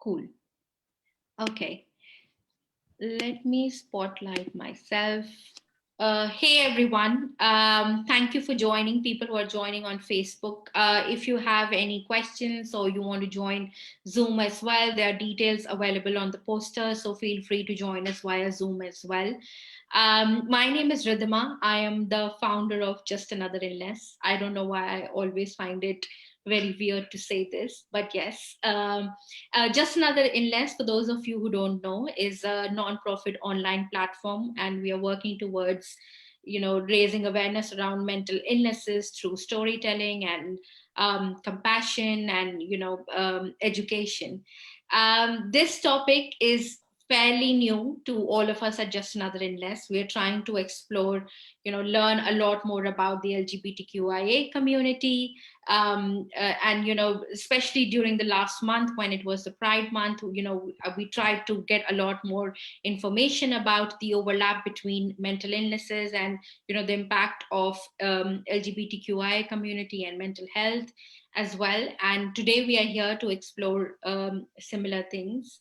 Cool. Okay. Let me spotlight myself. Hey everyone, thank you for joining, people who are joining on Facebook. If you have any questions or you want to join Zoom as well, there are details available on the poster, so feel free to join us via Zoom as well. My name is Ridhima. I am the founder of Just Another Illness. I don't know why I always find it very weird to say this, but yes. Just Another Illness, for those of you who don't know, is a non-profit online platform, and we are working towards, raising awareness around mental illnesses through storytelling and compassion and education. This topic is fairly new to all of us at Just Another Illness. We're trying to explore, learn a lot more about the LGBTQIA community, and especially during the last month when it was the Pride Month, we tried to get a lot more information about the overlap between mental illnesses and the impact of LGBTQI community and mental health as well. And today we are here to explore similar things.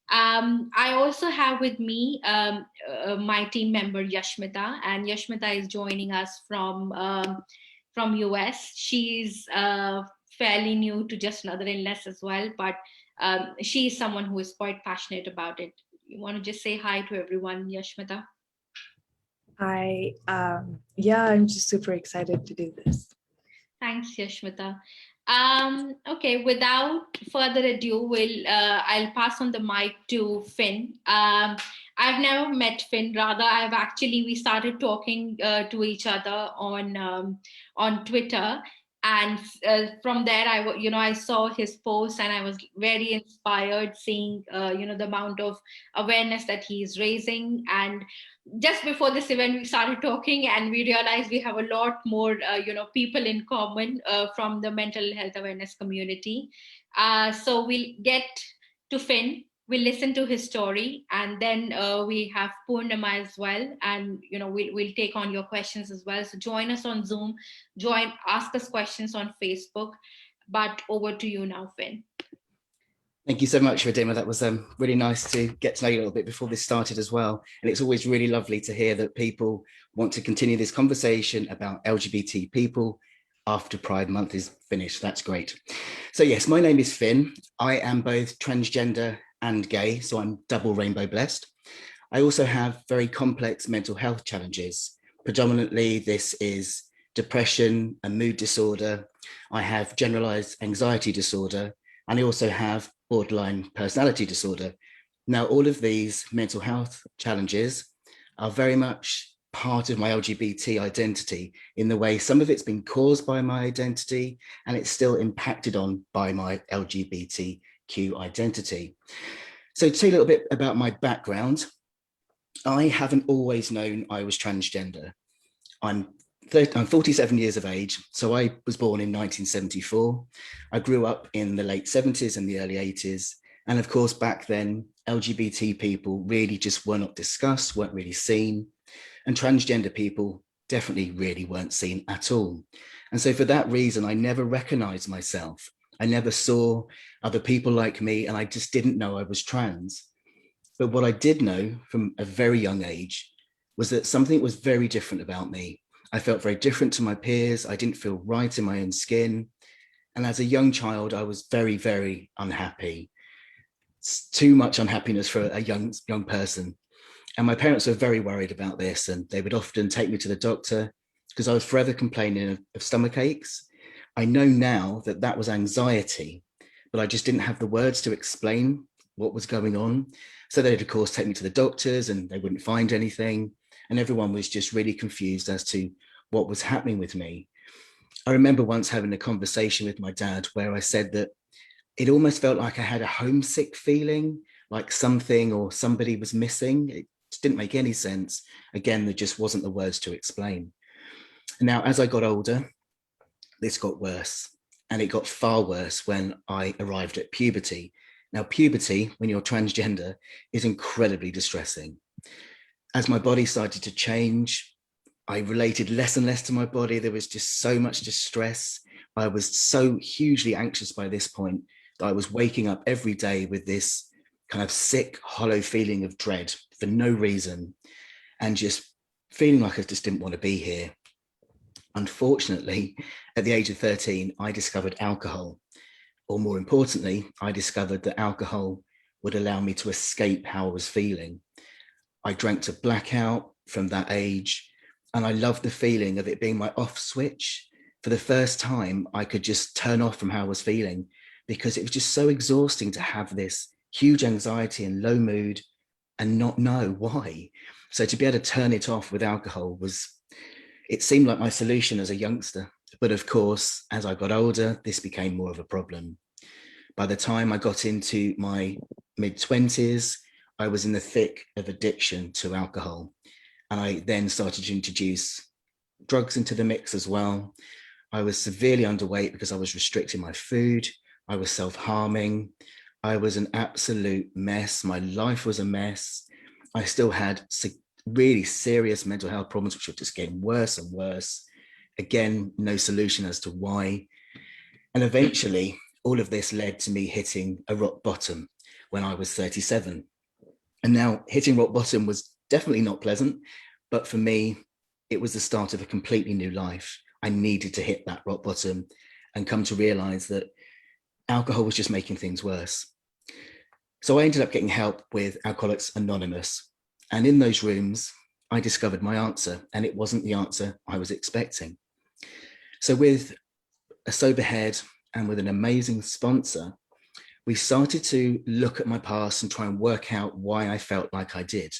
I also have with me my team member Yashmita, and Yashmita is joining us from US. She's fairly new to Just Another Illness as well, but she is someone who is quite passionate about it. You want to just say hi to everyone, Yashmita? Hi. Yeah, I'm just super excited to do this. Thanks, Yashmita. Okay, without further ado, I'll pass on the mic to Finn. I've never met Finn. Rather, we started talking to each other on Twitter, and from there, I saw his post, and I was very inspired seeing the amount of awareness that he's raising. And just before this event, we started talking, and we realized we have a lot more people in common from the mental health awareness community. So we'll get to Finn, we'll listen to his story, and then we have Purnima as well, and we'll take on your questions as well. So join us on Zoom, ask us questions on Facebook. But over to you now, Finn. Thank you so much, Ridhima. That was really nice to get to know you a little bit before this started as well. And it's always really lovely to hear that people want to continue this conversation about LGBT people after Pride Month is finished. That's great. So yes, my name is Finn. I am both transgender and gay, so I'm double rainbow blessed. I also have very complex mental health challenges. Predominantly, this is depression and mood disorder. I have generalized anxiety disorder, and I also have borderline personality disorder. Now, all of these mental health challenges are very much part of my LGBT identity in the way some of it's been caused by my identity and it's still impacted on by my LGBTQ identity. So to tell you a little bit about my background, I haven't always known I was transgender. I'm 47 years of age, so I was born in 1974. I grew up in the late 70s and the early 80s. And of course, back then, LGBT people really just were not discussed, weren't really seen. And transgender people definitely really weren't seen at all. And so for that reason, I never recognized myself. I never saw other people like me, and I just didn't know I was trans. But what I did know from a very young age was that something was very different about me. I felt very different to my peers. I didn't feel right in my own skin. And as a young child, I was very, very unhappy. It's too much unhappiness for a young person. And my parents were very worried about this, and they would often take me to the doctor because I was forever complaining of stomach aches. I know now that that was anxiety, but I just didn't have the words to explain what was going on. So they'd, of course, take me to the doctors and they wouldn't find anything. And everyone was just really confused as to what was happening with me. I remember once having a conversation with my dad where I said that it almost felt like I had a homesick feeling, like something or somebody was missing. It just didn't make any sense. Again, there just wasn't the words to explain. Now, as I got older, this got worse, and it got far worse when I arrived at puberty. Now, puberty, when you're transgender, is incredibly distressing. As my body started to change, I related less and less to my body. There was just so much distress. I was so hugely anxious by this point. that I was waking up every day with this kind of sick, hollow feeling of dread for no reason, and just feeling like I just didn't want to be here. Unfortunately, at the age of 13, I discovered alcohol, or more importantly, I discovered that alcohol would allow me to escape how I was feeling. I drank to blackout from that age, and I loved the feeling of it being my off switch. For the first time, I could just turn off from how I was feeling, because it was just so exhausting to have this huge anxiety and low mood and not know why. So to be able to turn it off with alcohol it seemed like my solution as a youngster. But of course, as I got older, this became more of a problem. By the time I got into my mid-20s, I was in the thick of addiction to alcohol. And I then started to introduce drugs into the mix as well. I was severely underweight because I was restricting my food. I was self-harming. I was an absolute mess. My life was a mess. I still had really serious mental health problems, which were just getting worse and worse. Again, no solution as to why. And eventually, all of this led to me hitting a rock bottom when I was 37. And now hitting rock bottom was definitely not pleasant, but for me, it was the start of a completely new life. I needed to hit that rock bottom and come to realize that alcohol was just making things worse. So I ended up getting help with Alcoholics Anonymous. And in those rooms, I discovered my answer, and it wasn't the answer I was expecting. So with a sober head and with an amazing sponsor, we started to look at my past and try and work out why I felt like I did.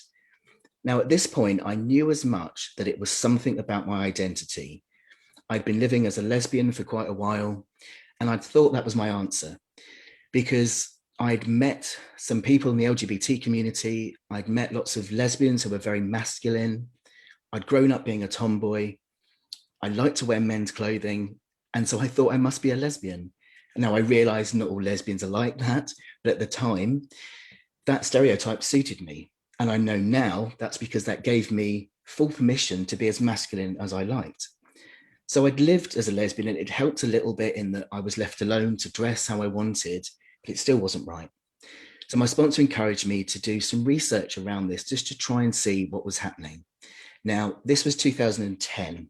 Now, at this point, I knew as much that it was something about my identity. I'd been living as a lesbian for quite a while, and I'd thought that was my answer, because I'd met some people in the LGBT community. I'd met lots of lesbians who were very masculine. I'd grown up being a tomboy. I liked to wear men's clothing. And so I thought I must be a lesbian. Now I realize not all lesbians are like that, but at the time, that stereotype suited me. And I know now that's because that gave me full permission to be as masculine as I liked. So I'd lived as a lesbian, and it helped a little bit in that I was left alone to dress how I wanted, but it still wasn't right. So my sponsor encouraged me to do some research around this just to try and see what was happening. Now, this was 2010.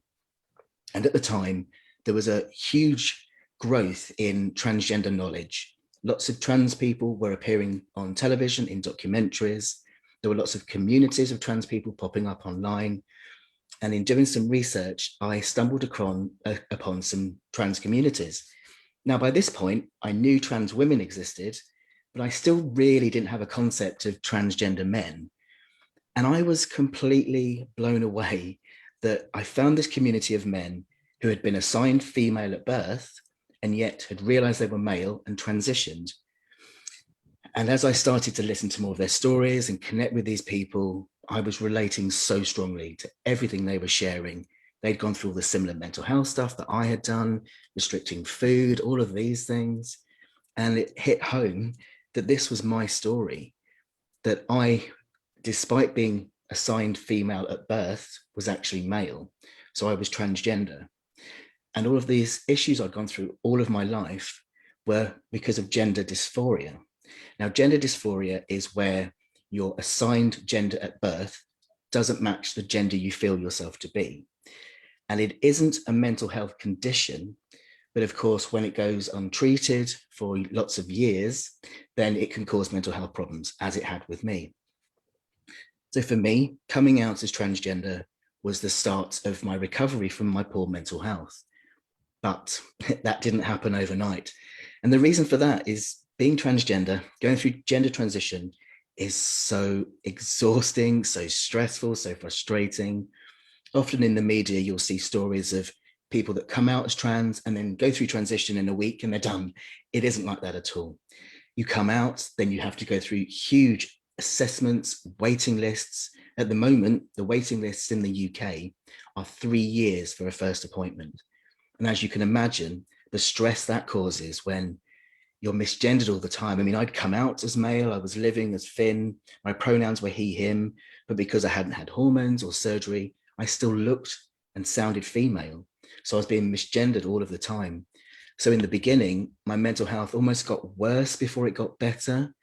And at the time, there was a huge growth in transgender knowledge. Lots of trans people were appearing on television, in documentaries. There were lots of communities of trans people popping up online. And in doing some research, I stumbled upon some trans communities. Now, by this point, I knew trans women existed, but I still really didn't have a concept of transgender men. And I was completely blown away that I found this community of men who had been assigned female at birth and yet had realized they were male and transitioned. And as I started to listen to more of their stories and connect with these people, I was relating so strongly to everything they were sharing. They'd gone through all the similar mental health stuff that I had done, restricting food, all of these things. And it hit home that this was my story, that I, despite being assigned female at birth, was actually male. So I was transgender. And all of these issues I'd gone through all of my life were because of gender dysphoria. Now, gender dysphoria is where your assigned gender at birth doesn't match the gender you feel yourself to be. And it isn't a mental health condition, but of course, when it goes untreated for lots of years, then it can cause mental health problems, as it had with me. So for me, coming out as transgender was the start of my recovery from my poor mental health. But that didn't happen overnight. And the reason for that is being transgender, going through gender transition is so exhausting, so stressful, so frustrating. Often in the media, you'll see stories of people that come out as trans and then go through transition in a week and they're done. It isn't like that at all. You come out, then you have to go through huge assessments, waiting lists. At the moment, the waiting lists in the UK are 3 years for a first appointment. And as you can imagine, the stress that causes when you're misgendered all the time. I mean, I'd come out as male, I was living as Finn, my pronouns were he, him, but because I hadn't had hormones or surgery, I still looked and sounded female. So I was being misgendered all of the time. So in the beginning, my mental health almost got worse before it got better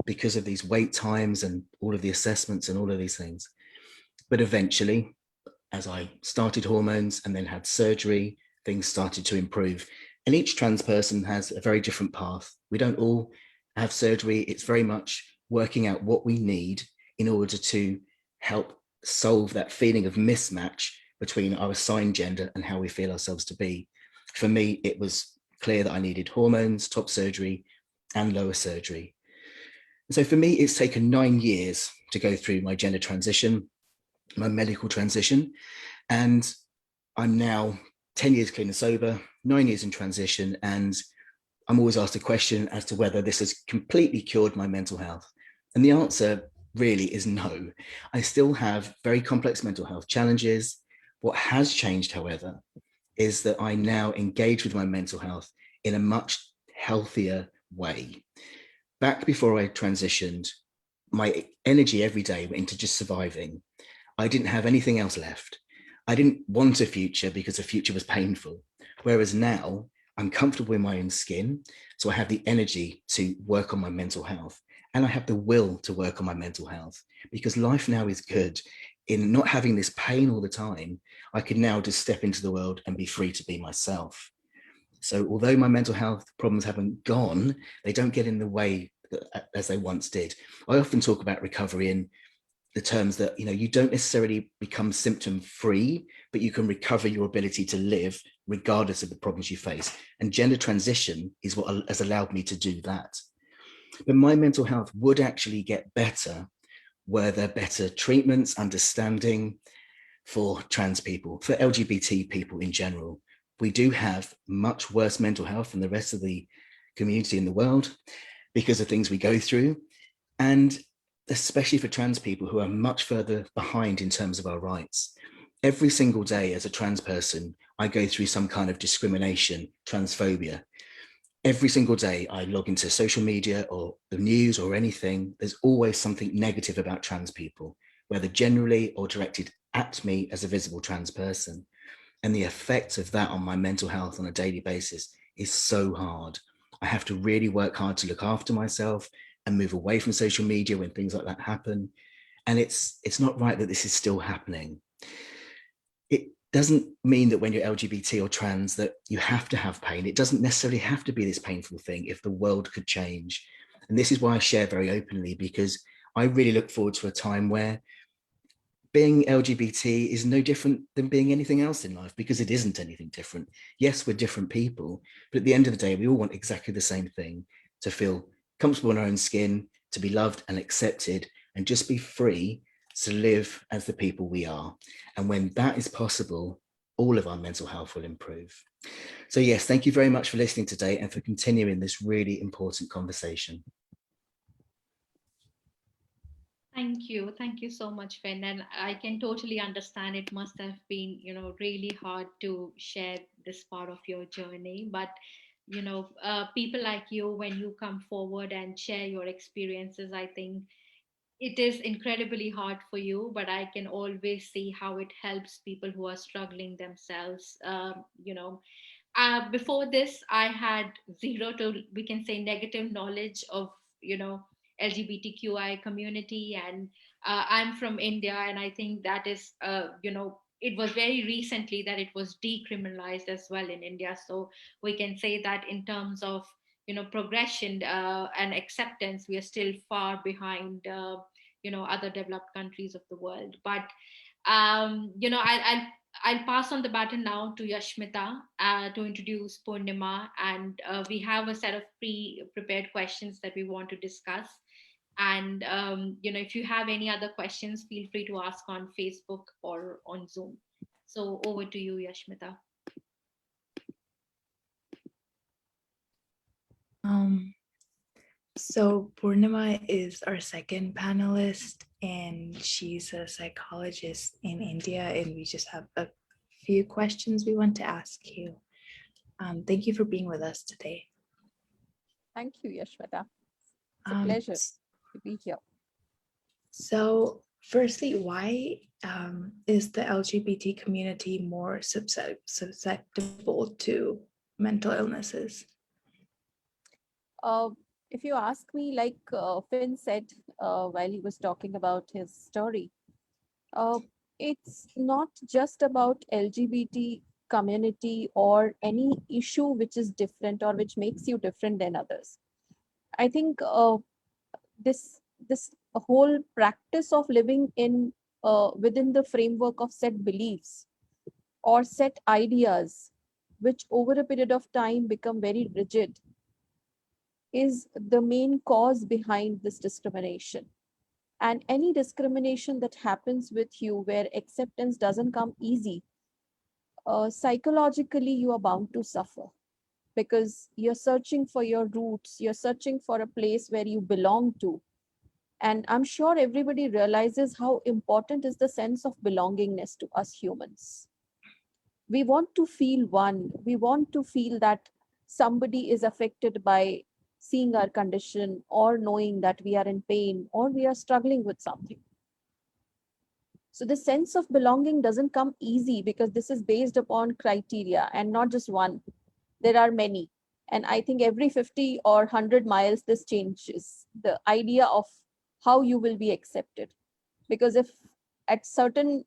because of these wait times and all of the assessments and all of these things. But eventually, as I started hormones and then had surgery, things started to improve. And each trans person has a very different path. We don't all have surgery. It's very much working out what we need in order to help solve that feeling of mismatch between our assigned gender and how we feel ourselves to be. For me, it was clear that I needed hormones, top surgery, and lower surgery. So for me, it's taken 9 years to go through my gender transition, my medical transition, and I'm now 10 years clean and sober, 9 years in transition, and I'm always asked a question as to whether this has completely cured my mental health. And the answer really is no. I still have very complex mental health challenges. What has changed, however, is that I now engage with my mental health in a much healthier way. Back before I transitioned, my energy every day went into just surviving. I didn't have anything else left. I didn't want a future because a future was painful. Whereas now I'm comfortable in my own skin. So I have the energy to work on my mental health, and I have the will to work on my mental health, because life now is good. In not having this pain all the time, I can now just step into the world and be free to be myself. So although my mental health problems haven't gone, they don't get in the way as they once did. I often talk about recovery in the terms that, you don't necessarily become symptom free, but you can recover your ability to live regardless of the problems you face. And gender transition is what has allowed me to do that. But my mental health would actually get better were there better treatments, understanding for trans people, for LGBT people in general. We do have much worse mental health than the rest of the community in the world because of things we go through. And especially for trans people who are much further behind in terms of our rights. Every single day as a trans person, I go through some kind of discrimination, transphobia. Every single day I log into social media or the news or anything, there's always something negative about trans people, whether generally or directed at me as a visible trans person. And the effect of that on my mental health on a daily basis is so hard. I have to really work hard to look after myself and move away from social media when things like that happen. And it's not right that this is still happening. It doesn't mean that when you're LGBT or trans that you have to have pain. It doesn't necessarily have to be this painful thing if the world could change. And this is why I share very openly, because I really look forward to a time where being LGBT is no different than being anything else in life, because it isn't anything different. Yes, we're different people, but at the end of the day, we all want exactly the same thing: to feel comfortable in our own skin, to be loved and accepted, and just be free to live as the people we are. And when that is possible, all of our mental health will improve. So yes, thank you very much for listening today and for continuing this really important conversation. Thank you. Thank you so much, Finn. And I can totally understand it must have been, really hard to share this part of your journey. But, people like you, when you come forward and share your experiences, I think it is incredibly hard for you, but I can always see how it helps people who are struggling themselves. Before this, I had zero to, we can say, negative knowledge of, LGBTQI community. And I'm from India, and I think that is, it was very recently that it was decriminalized as well in India. So we can say that in terms of, progression and acceptance, we are still far behind, other developed countries of the world. But I'll pass on the baton now to Yashmita to introduce Purnima, and we have a set of pre-prepared questions that we want to discuss. And if you have any other questions, feel free to ask on Facebook or on Zoom. So over to you, Yashmita. So Purnima is our second panelist, and she's a psychologist in India, and we just have a few questions we want to ask you. Thank you for being with us today. Thank you, Yashmita. It's a pleasure to be here. So firstly, why is the LGBT community more susceptible to mental illnesses? If you ask me, like Finn said while he was talking about his story, uh, it's not just about LGBT community or any issue which is different or which makes you different than others. I think this whole practice of living in within the framework of set beliefs or set ideas, which over a period of time become very rigid, is the main cause behind this discrimination. And any discrimination that happens with you where acceptance doesn't come easy, psychologically you are bound to suffer, because you're searching for your roots, you're searching for a place where you belong to. And I'm sure everybody realizes how important is the sense of belongingness to us humans. We want to feel one. We want to feel that somebody is affected by seeing our condition or knowing that we are in pain or we are struggling with something. So the sense of belonging doesn't come easy because this is based upon criteria and not just one. There are many. And I think every 50 or 100 miles, this changes the idea of how you will be accepted. Because if at certain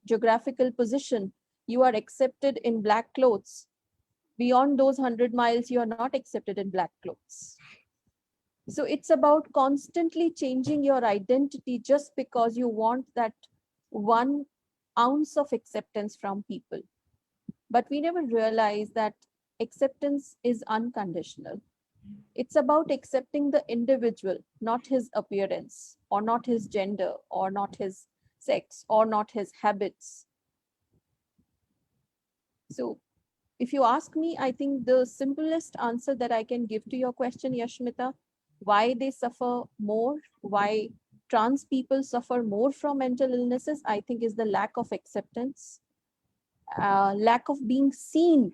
geographical position, you are accepted in black clothes, beyond those 100 miles, you are not accepted in black clothes. So it's about constantly changing your identity just because you want that 1 ounce of acceptance from people. But we never realize that acceptance is unconditional. It's about accepting the individual, not his appearance, or not his gender, or not his sex, or not his habits. So if you ask me, I think the simplest answer that I can give to your question, Yashmita, why they suffer more, why trans people suffer more from mental illnesses, I think is the lack of acceptance, lack of being seen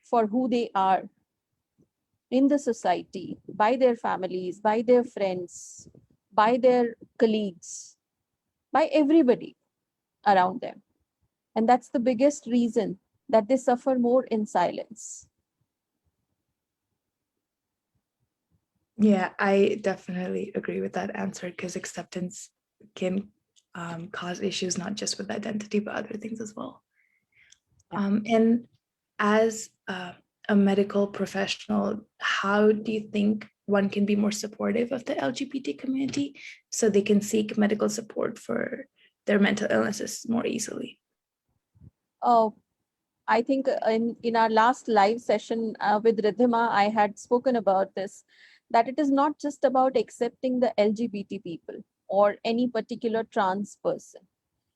for who they are in the society, by their families, by their friends, by their colleagues, by everybody around them. And that's the biggest reason that they suffer more in silence. Yeah, I definitely agree with that answer, because acceptance can cause issues not just with identity, but other things as well. And as a medical professional, how do you think one can be more supportive of the LGBT community so they can seek medical support for their mental illnesses more easily? I think in our last live session with Ridhima, I had spoken about this, that it is not just about accepting the LGBT people or any particular trans person.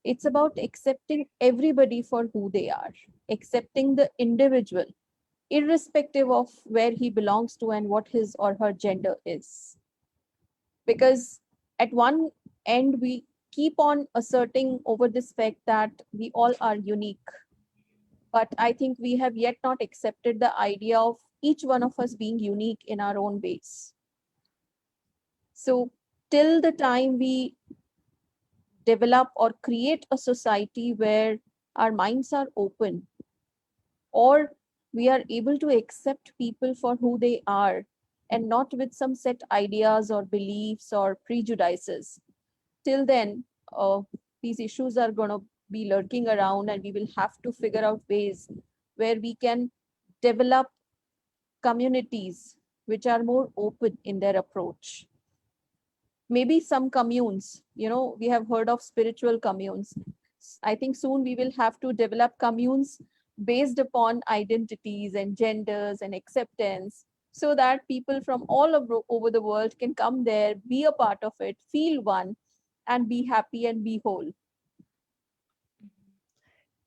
It's about accepting everybody for who they are, accepting the individual, irrespective of where he belongs to and what his or her gender is. Because at one end, we keep on asserting over this fact that we all are unique. But I think we have yet not accepted the idea of each one of us being unique in our own ways. So, till the time we develop or create a society where our minds are open, or we are able to accept people for who they are and not with some set ideas or beliefs or prejudices, till then, these issues are going to be lurking around, and we will have to figure out ways where we can develop communities which are more open in their approach. Maybe some communes, we have heard of spiritual communes. I think soon we will have to develop communes based upon identities and genders and acceptance, so that people from all over the world can come there, be a part of it, feel one, and be happy and be whole.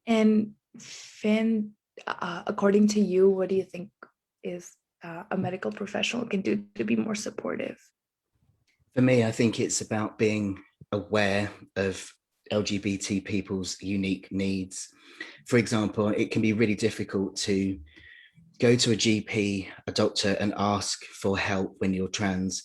And Finn, according to you, what do you think is a medical professional can do to be more supportive? For me, I think it's about being aware of LGBT people's unique needs. For example, it can be really difficult to go to a GP, a doctor, and ask for help when you're trans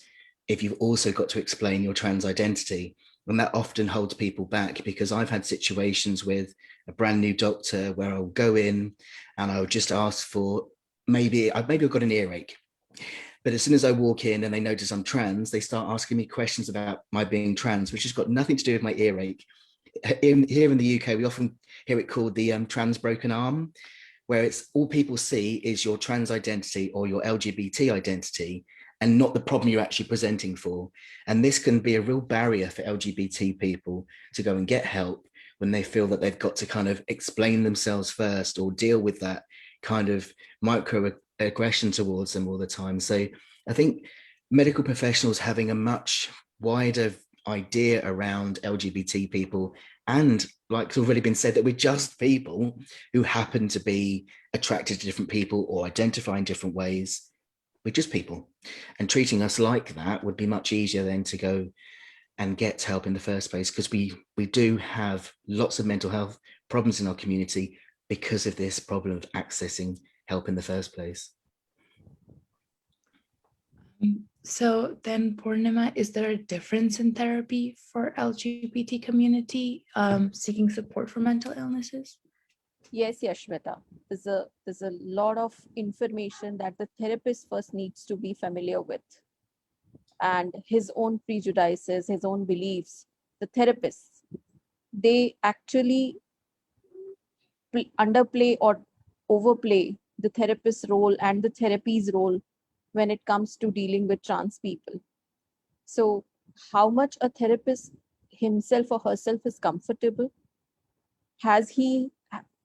if you've also got to explain your trans identity. And that often holds people back, because I've had situations with a brand new doctor where I'll go in and I'll just ask for maybe I've got an earache. But as soon as I walk in and they notice I'm trans, they start asking me questions about my being trans, which has got nothing to do with my earache. Here in the UK, we often hear it called the trans broken arm, where it's all people see is your trans identity or your LGBT identity and not the problem you're actually presenting for. And this can be a real barrier for LGBT people to go and get help when they feel that they've got to kind of explain themselves first or deal with that kind of microaggression towards them all the time. So I think medical professionals having a much wider idea around LGBT people, and like it's already been said, that we're just people who happen to be attracted to different people or identify in different ways. We're just people, and treating us like that would be much easier than to go and get help in the first place, because we do have lots of mental health problems in our community because of this problem of accessing help in the first place. So then, Purnima, is there a difference in therapy for LGBT community seeking support for mental illnesses? Yes, Yashmita. There's a lot of information that the therapist first needs to be familiar with, and his own prejudices, his own beliefs. The therapists, they actually underplay or overplay the therapist's role and the therapy's role when it comes to dealing with trans people. So, how much a therapist himself or herself is comfortable? Has he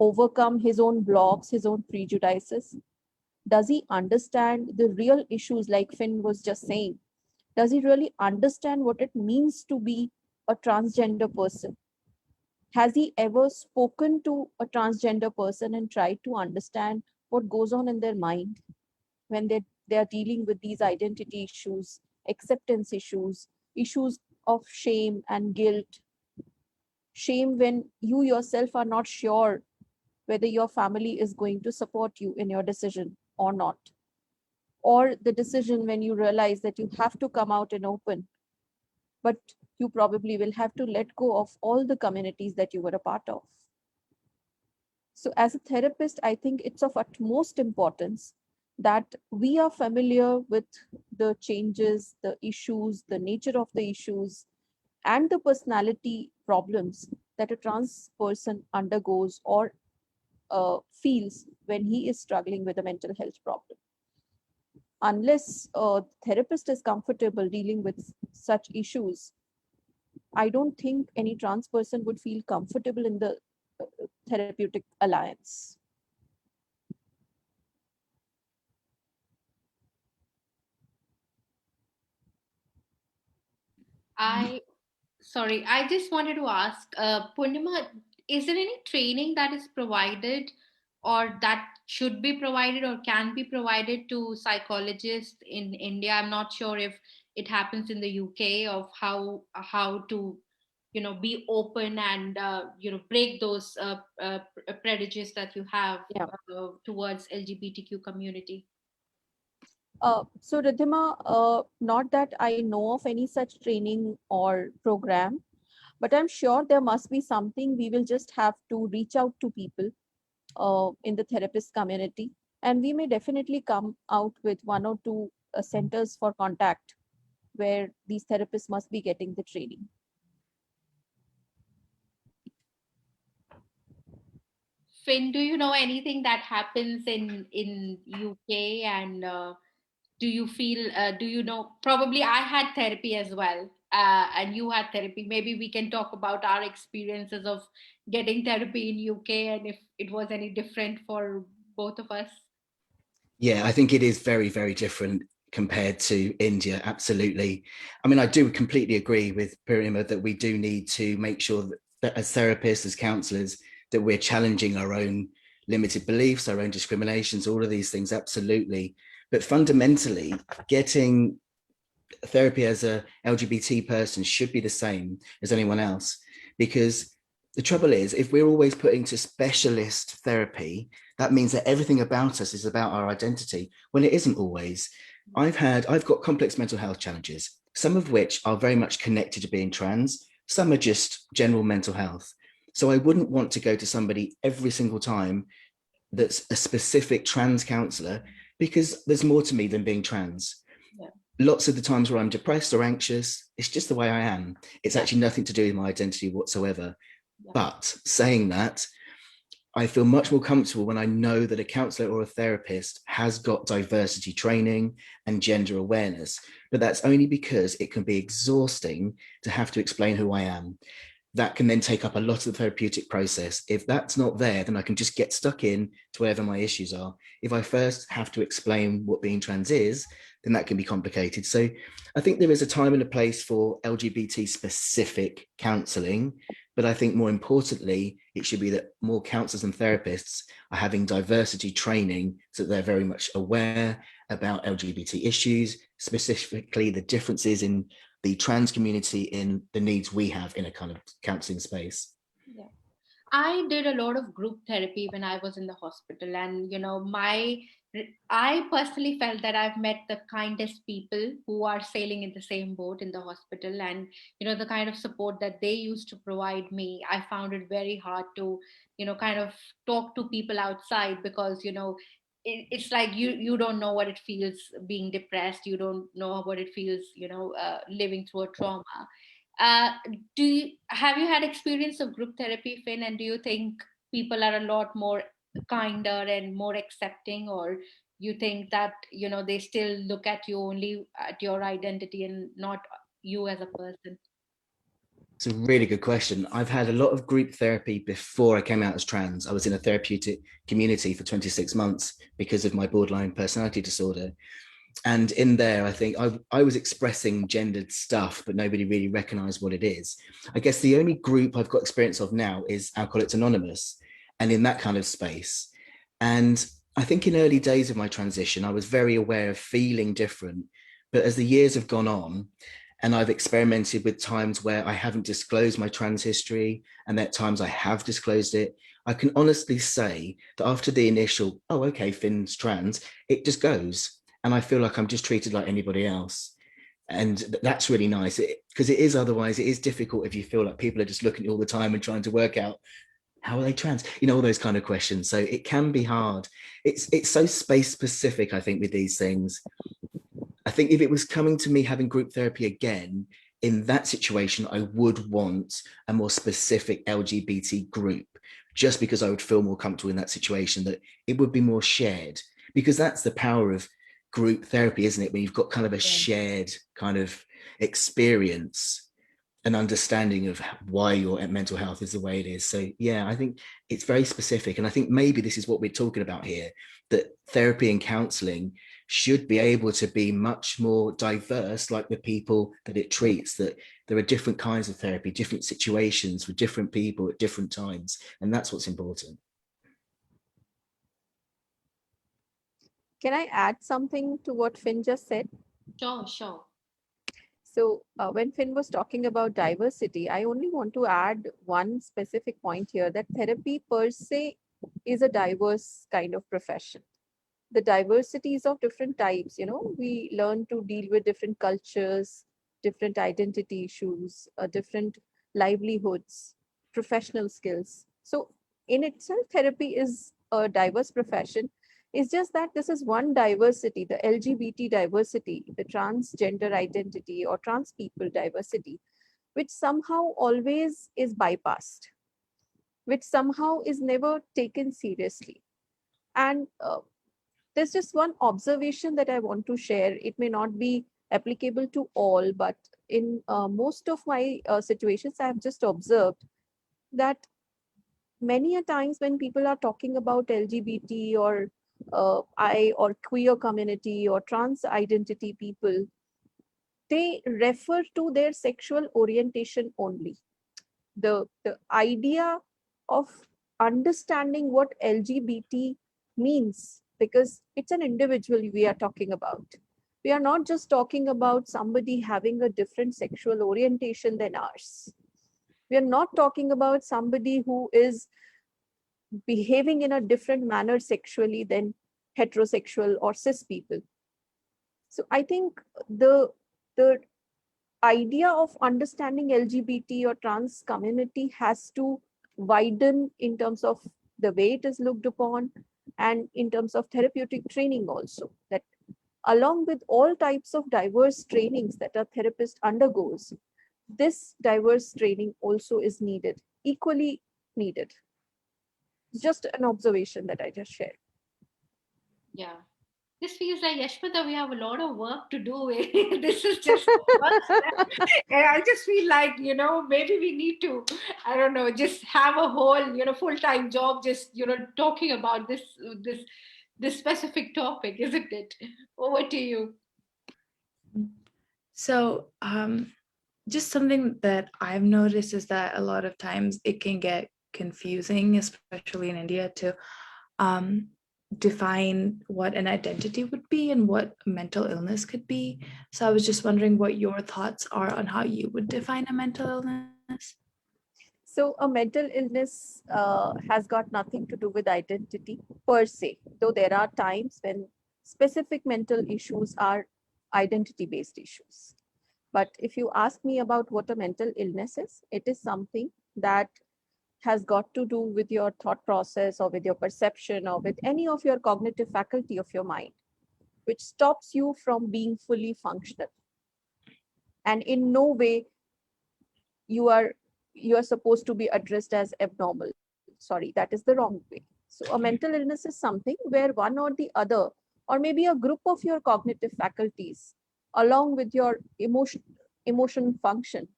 overcome his own blocks, his own prejudices? Does he understand the real issues, like Finn was just saying? Does he really understand what it means to be a transgender person? Has he ever spoken to a transgender person and tried to understand what goes on in their mind when they are dealing with these identity issues, acceptance issues, issues of shame and guilt? Shame when you yourself are not sure whether your family is going to support you in your decision or not. Or the decision when you realize that you have to come out and open, but you probably will have to let go of all the communities that you were a part of. So, as a therapist, I think it's of utmost importance that we are familiar with the changes, the issues, the nature of the issues, and the personality problems that a trans person undergoes or feels when he is struggling with a mental health problem. Unless a therapist is comfortable dealing with such issues, I don't think any trans person would feel comfortable in the therapeutic alliance. I just wanted to ask, Purnima, is there any training that is provided or that should be provided or can be provided to psychologists in India? I'm not sure if it happens in the UK, of how to, be open and, break those prejudices that you have Yeah. towards LGBTQ community. So Ridhima, not that I know of any such training or program, but I'm sure there must be something. We will just have to reach out to people in the therapist community, and we may definitely come out with one or two centers for contact where these therapists must be getting the training. Finn, do you know anything that happens in UK, and do you feel, do you know, probably I had therapy as well, and you had therapy. Maybe we can talk about our experiences of getting therapy in UK and if it was any different for both of us. Yeah, I think it is very, very different compared to India. Absolutely. I mean, I do completely agree with Purnima that we do need to make sure that as therapists, as counselors, that we're challenging our own limited beliefs, our own discriminations, all of these things. Absolutely. But fundamentally, getting therapy as a LGBT person should be the same as anyone else, because the trouble is, if we're always putting to specialist therapy, that means that everything about us is about our identity, when it isn't always. I've got complex mental health challenges, some of which are very much connected to being trans, some are just general mental health. So I wouldn't want to go to somebody every single time that's a specific trans counselor, because there's more to me than being trans. Yeah. Lots of the times where I'm depressed or anxious, it's just the way I am. It's Yeah. actually nothing to do with my identity whatsoever. Yeah. But saying that, I feel much more comfortable when I know that a counselor or a therapist has got diversity training and gender awareness. But that's only because it can be exhausting to have to explain who I am. That can then take up a lot of the therapeutic process. If that's not there, then I can just get stuck in to wherever my issues are. If I first have to explain what being trans is, then that can be complicated. So I think there is a time and a place for LGBT specific counselling, but I think more importantly, it should be that more counsellors and therapists are having diversity training so that they're very much aware about LGBT issues, specifically the differences in the trans community in the needs we have in a kind of counseling space. Yeah. I did a lot of group therapy when I was in the hospital, and I personally felt that I've met the kindest people who are sailing in the same boat in the hospital, and the kind of support that they used to provide me, I found it very hard to kind of talk to people outside, because it's like you don't know what it feels being depressed, you don't know what it feels living through a trauma. uh, have you had experience of group therapy, Finn? And do you think people are a lot more kinder and more accepting, or you think that they still look at you only at your identity and not you as a person? It's a really good question. I've had a lot of group therapy before I came out as trans. I was in a therapeutic community for 26 months because of my borderline personality disorder. And in there, I think I was expressing gendered stuff, but nobody really recognized what it is. I guess the only group I've got experience of now is Alcoholics Anonymous, and in that kind of space. And I think in early days of my transition, I was very aware of feeling different. But as the years have gone on, and I've experimented with times where I haven't disclosed my trans history, and at times I have disclosed it, I can honestly say that after the initial, oh, okay, Finn's trans, it just goes. And I feel like I'm just treated like anybody else. And that's really nice, because it is otherwise, it is difficult if you feel like people are just looking at you all the time and trying to work out, how are they trans? All those kind of questions. So it can be hard. It's so space specific, I think, with these things. I think if it was coming to me having group therapy again, in that situation, I would want a more specific LGBT group, just because I would feel more comfortable in that situation, that it would be more shared, because that's the power of group therapy, isn't it? When you've got kind of a shared kind of experience, an understanding of why your mental health is the way it is. So yeah, I think it's very specific. And I think maybe this is what we're talking about here, that therapy and counseling should be able to be much more diverse, like the people that it treats, that there are different kinds of therapy, different situations for different people at different times. And that's what's important. Can I add something to what Finn just said? Sure, sure. So when Finn was talking about diversity, I only want to add one specific point here, that therapy per se is a diverse kind of profession. The diversity is of different types. We learn to deal with different cultures, different identity issues, different livelihoods, professional skills. So in itself, therapy is a diverse profession. It's just that this is one diversity, the LGBT diversity, the transgender identity or trans people diversity, which somehow always is bypassed, which somehow is never taken seriously. And there's just one observation that I want to share. It may not be applicable to all, but in most of my situations, I have just observed that many a times when people are talking about LGBT or I or queer community or trans identity people, they refer to their sexual orientation only. The idea of understanding what LGBT means, because it's an individual we are talking about. We are not just talking about somebody having a different sexual orientation than ours. We are not talking about somebody who is behaving in a different manner sexually than heterosexual or cis people. So I think the idea of understanding LGBT or trans community has to widen in terms of the way it is looked upon, and in terms of therapeutic training also, that along with all types of diverse trainings that a therapist undergoes, this diverse training also is needed, equally needed. Just an observation that I just shared. Yeah. This feels like, Yashpata, we have a lot of work to do. This is just the first step. And I just feel like, maybe we need to, I don't know, just have a whole, full-time job, just, talking about this specific topic, isn't it? Over to you. So, just something that I've noticed is that a lot of times it can get confusing, especially in India, to um, define what an identity would be and what mental illness could be. So I was just wondering what your thoughts are on how you would define a mental illness. So a mental illness has got nothing to do with identity per se, though there are times when specific mental issues are identity-based issues. But if you ask me about what a mental illness is, it is something that has got to do with your thought process or with your perception or with any of your cognitive faculty of your mind, which stops you from being fully functional. And in no way you are supposed to be addressed as abnormal. Sorry, that is the wrong way. So a mental illness is something where one or the other, or maybe a group of your cognitive faculties, along with your emotion function,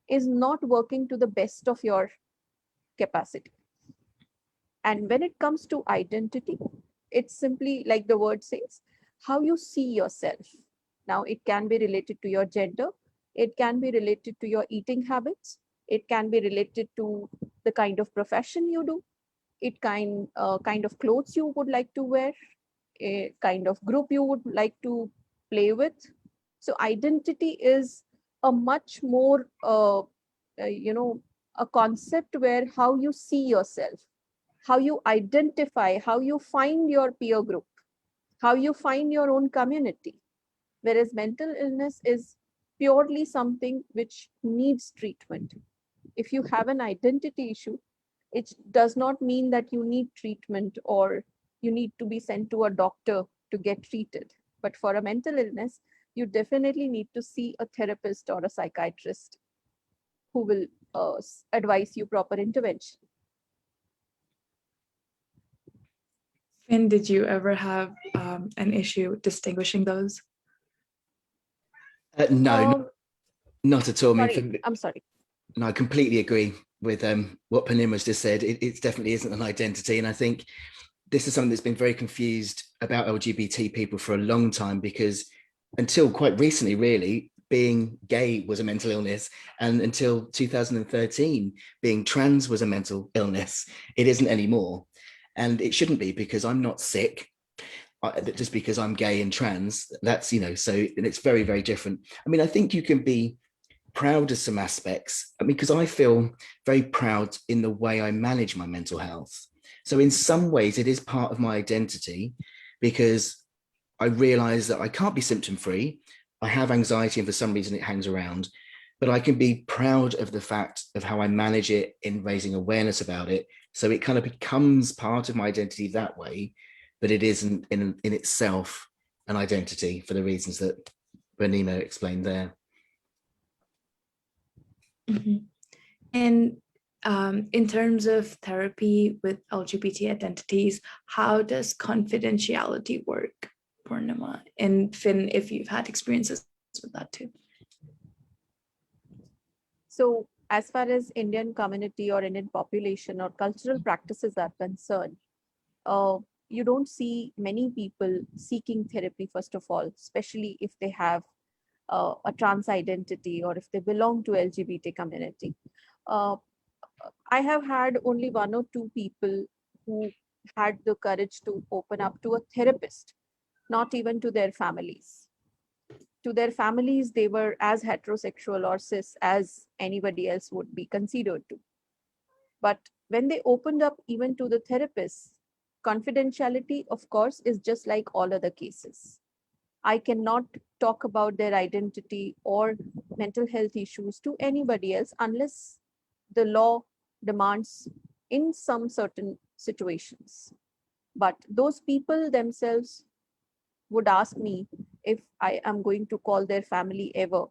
is not working to the best of your capacity. And when it comes to identity, it's simply like the word says, how you see yourself. Now, it can be related to your gender, it can be related to your eating habits, it can be related to the kind of profession you do, it kind of clothes you would like to wear, a kind of group you would like to play with. So identity is a much more a concept where how you see yourself, how you identify, how you find your peer group, how you find your own community. Whereas mental illness is purely something which needs treatment. If you have an identity issue, it does not mean that you need treatment or you need to be sent to a doctor to get treated. But for a mental illness, you definitely need to see a therapist or a psychiatrist who will advise you proper intervention. Finn, did you ever have an issue distinguishing those? No, Um, not at all. I mean, Sorry, I'm sorry. no, I completely agree with what Purnima's just said. It definitely isn't an identity. And I think this is something that's been very confused about LGBT people for a long time, because until quite recently, really, being gay was a mental illness. And until 2013, being trans was a mental illness. It isn't anymore. And it shouldn't be, because I'm not sick. Just because I'm gay and trans, that's, so and it's very, very different. I mean, I think you can be proud of some aspects. I mean, because I feel very proud in the way I manage my mental health. So in some ways, it is part of my identity, because I realize that I can't be symptom free. I have anxiety, and for some reason it hangs around, but I can be proud of the fact of how I manage it in raising awareness about it. So it kind of becomes part of my identity that way, but it isn't in itself an identity for the reasons that Purnima explained there. Mm-hmm. And in terms of therapy with LGBT identities, how does confidentiality work, Purnima? And Finn, if you've had experiences with that too. So as far as Indian community or Indian population or cultural practices are concerned, you don't see many people seeking therapy, first of all, especially if they have a trans identity or if they belong to LGBT community. Uh, I have had only one or two people who had the courage to open up to a therapist, not even to their families. To their families, they were as heterosexual or cis as anybody else would be considered to. But when they opened up even to the therapists, confidentiality, of course, is just like all other cases. I cannot talk about their identity or mental health issues to anybody else unless the law demands in some certain situations. But those people themselves would ask me if I am going to call their family ever,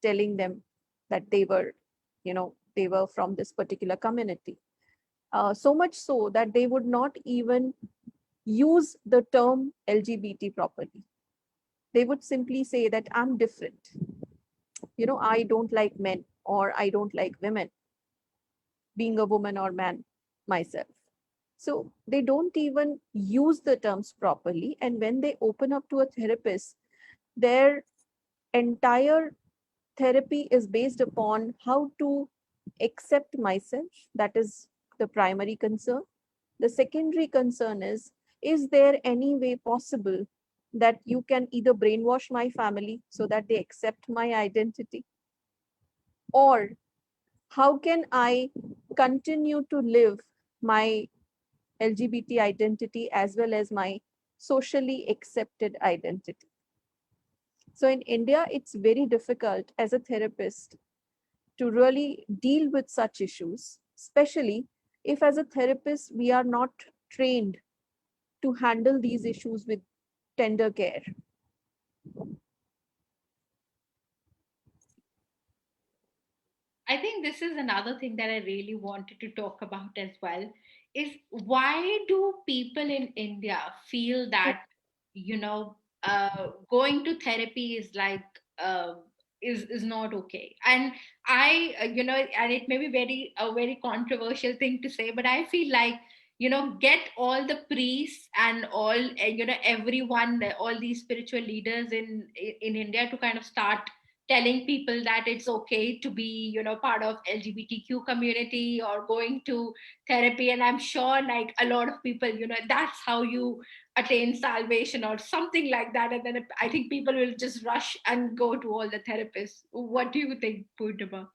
telling them that they were from this particular community. So much so that they would not even use the term LGBT properly. They would simply say that I'm different. I don't like men, or I don't like women, being a woman or man myself. So they don't even use the terms properly. And when they open up to a therapist, their entire therapy is based upon how to accept myself. That is the primary concern. The secondary concern is there any way possible that you can either brainwash my family so that they accept my identity? Or how can I continue to live my LGBT identity as well as my socially accepted identity? So in India, it's very difficult as a therapist to really deal with such issues, especially if as a therapist we are not trained to handle these issues with tender care. I think this is another thing that I really wanted to talk about as well, is why do people in India feel that, going to therapy is like, uh, is not okay? And and it may be a very controversial thing to say, but I feel like, get all the priests and all, everyone, all these spiritual leaders in India to kind of start telling people that it's okay to be, part of LGBTQ community or going to therapy. And I'm sure like a lot of people, that's how you attain salvation or something like that. And then I think people will just rush and go to all the therapists. What do you think, Purnima?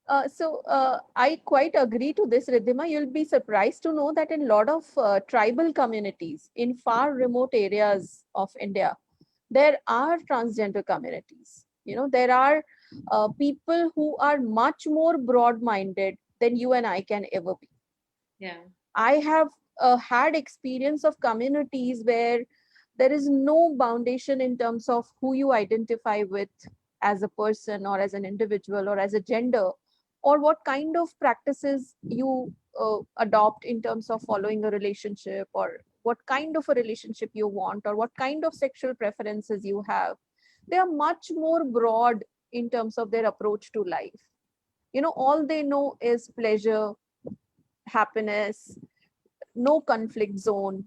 I quite agree to this, Riddhima. You'll be surprised to know that in a lot of tribal communities in far remote areas of India, there are transgender communities. There are people who are much more broad-minded than you and I can ever be. Yeah. I have had experience of communities where there is no foundation in terms of who you identify with as a person or as an individual or as a gender, or what kind of practices you adopt in terms of following a relationship, or what kind of a relationship you want, or what kind of sexual preferences you have. They are much more broad in terms of their approach to life. All they know is pleasure, happiness, no conflict zone,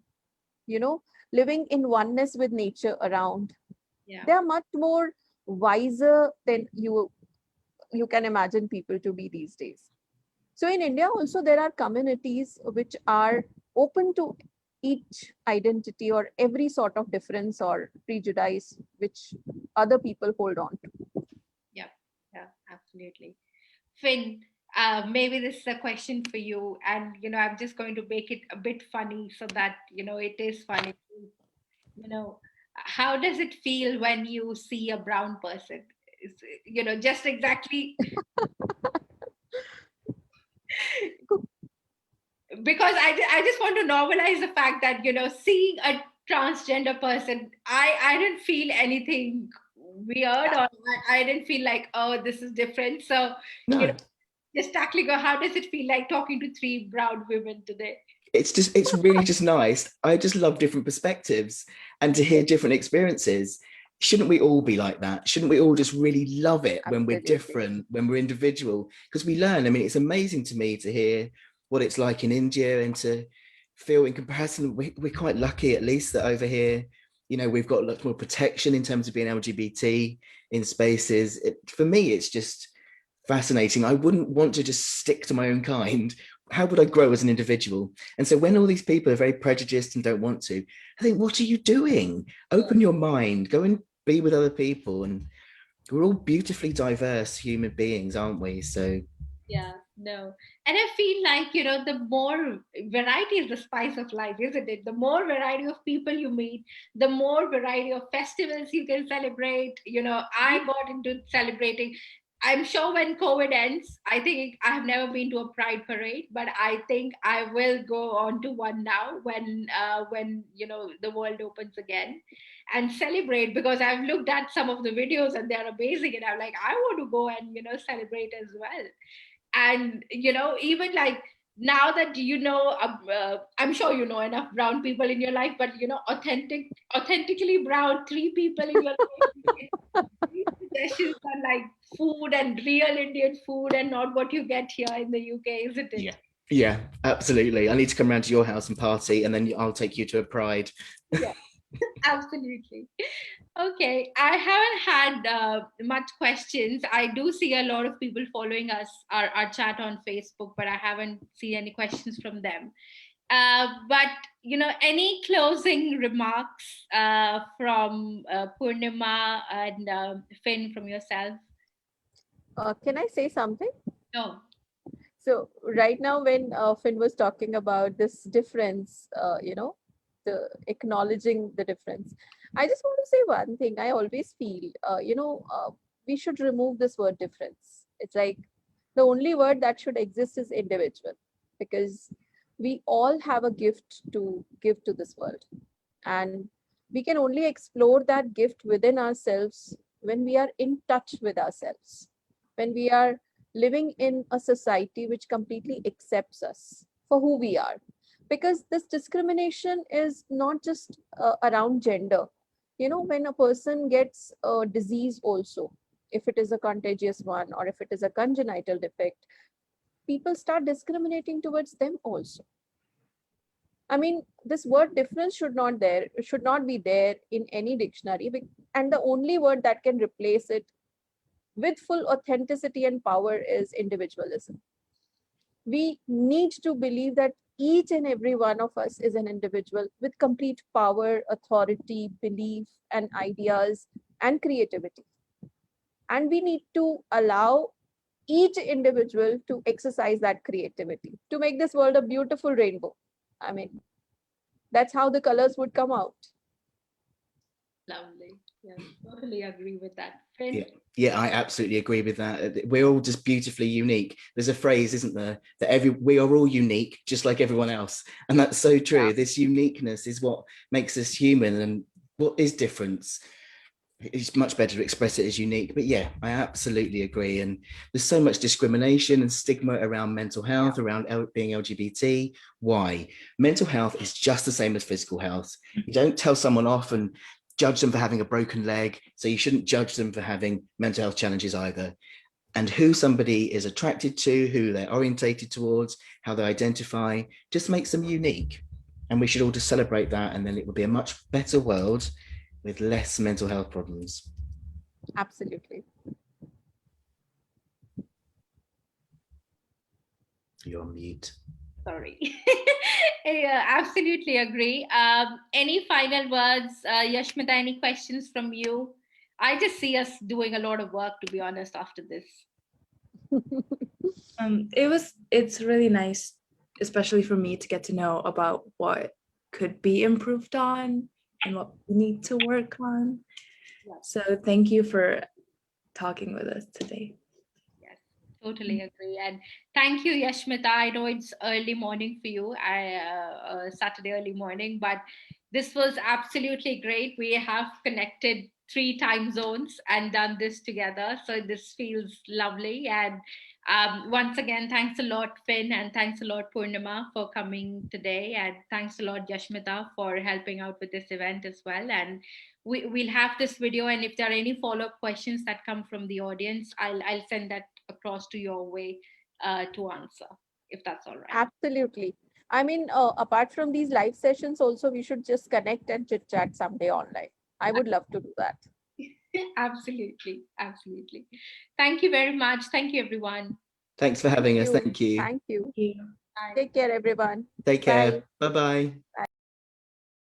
you know living in oneness with nature around. Yeah. They are much more wiser than you can imagine people to be these days. So in India also there are communities which are open to each identity or every sort of difference or prejudice which other people hold on to. Yeah. Yeah, absolutely. Finn, maybe this is a question for you, and I'm just going to make it a bit funny so that it is funny. How does it feel when you see a brown person? Just exactly because I just want to normalize the fact that seeing a transgender person, I didn't feel anything weird, or I didn't feel like, oh, this is different. So you know No, just tackling, how does it feel like talking to three brown women today? it's really just nice. I just love different perspectives and to hear different experiences. Shouldn't we all be like that? Shouldn't we all just really love it when we're Absolutely. different, when we're individual? Because we learn. I mean, it's amazing to me to hear what it's like in India and to feel in comparison, we're quite lucky at least that over here, we've got a lot more protection in terms of being LGBT in spaces. For me, it's just fascinating. I wouldn't want to just stick to my own kind. How would I grow as an individual? And so when all these people are very prejudiced and don't want to, I think, what are you doing? Open your mind, go and be with other people. And we're all beautifully diverse human beings, aren't we? So Yeah, no. And I feel like, the more variety is the spice of life, isn't it? The more variety of people you meet, the more variety of festivals you can celebrate. I got into celebrating. I'm sure when COVID ends, I think I have never been to a Pride parade, but I think I will go on to one now when the world opens again, and celebrate, because I've looked at some of the videos and they're amazing, and I'm like, I want to go and celebrate as well. And even like, now that I'm sure you know enough brown people in your life, but authentically brown, three people in your life. These suggestions are like food, and real Indian food, and not what you get here in the UK, isn't it? Yeah, absolutely. I need to come around to your house and party, and then I'll take you to a Pride. Yeah, absolutely. Okay, I haven't had much questions. I do see a lot of people following us, our chat on Facebook, but I haven't seen any questions from them. But any closing remarks from Purnima and Finn, from yourself? Can I say something? No. So right now, when Finn was talking about this difference, the acknowledging the difference, I just want to say one thing. I always feel, we should remove this word difference. It's like the only word that should exist is individual, because we all have a gift to give to this world, and we can only explore that gift within ourselves when we are in touch with ourselves, when we are living in a society which completely accepts us for who we are. Because this discrimination is not just around gender. When a person gets a disease also, if it is a contagious one or if it is a congenital defect, people start discriminating towards them also. I mean, this word difference should not be there in any dictionary, and the only word that can replace it with full authenticity and power is individualism. We need to believe that each and every one of us is an individual with complete power, authority, belief, and ideas and creativity. And we need to allow each individual to exercise that creativity to make this world a beautiful rainbow. I mean, that's how the colors would come out. Lovely. Yeah, totally agree with that. Finn? Yeah, I absolutely agree with that. We're all just beautifully unique. There's a phrase, isn't there, that we are all unique, just like everyone else, and that's so true. Yeah. This uniqueness is what makes us human, and what is difference. It's much better to express it as unique. But yeah, I absolutely agree. And there's so much discrimination and stigma around mental health, around being LGBT. Why? Mental health is just the same as physical health. You don't tell someone off and judge them for having a broken leg, so you shouldn't judge them for having mental health challenges either. And who somebody is attracted to, who they're orientated towards, how they identify, just makes them unique. And we should all just celebrate that, and then it will be a much better world with less mental health problems. Absolutely. You're on mute. Sorry. Yeah, absolutely agree. Any final words, Yashmita? Any questions from you? I just see us doing a lot of work, to be honest, after this. It's really nice, especially for me, to get to know about what could be improved on and what we need to work on. So thank you for talking with us today. Yes, totally agree. And thank you, Yashmita. I know it's early morning for you, Saturday early morning, but this was absolutely great. We have connected 3 time zones and done this together. So this feels lovely. And once again, thanks a lot, Finn, and thanks a lot, Purnima, for coming today. And thanks a lot, Yashmita, for helping out with this event as well. And we'll have this video, and if there are any follow-up questions that come from the audience, I'll send that across to your way to answer, if that's all right. Absolutely. I mean, apart from these live sessions, also we should just connect and chit chat someday online. I would love to do that. Absolutely, absolutely. Thank you very much. Thank you, everyone. Thanks for having us. Thank you. Thank you. Thank you. Bye. Take care, everyone. Take care. Bye-bye. Bye.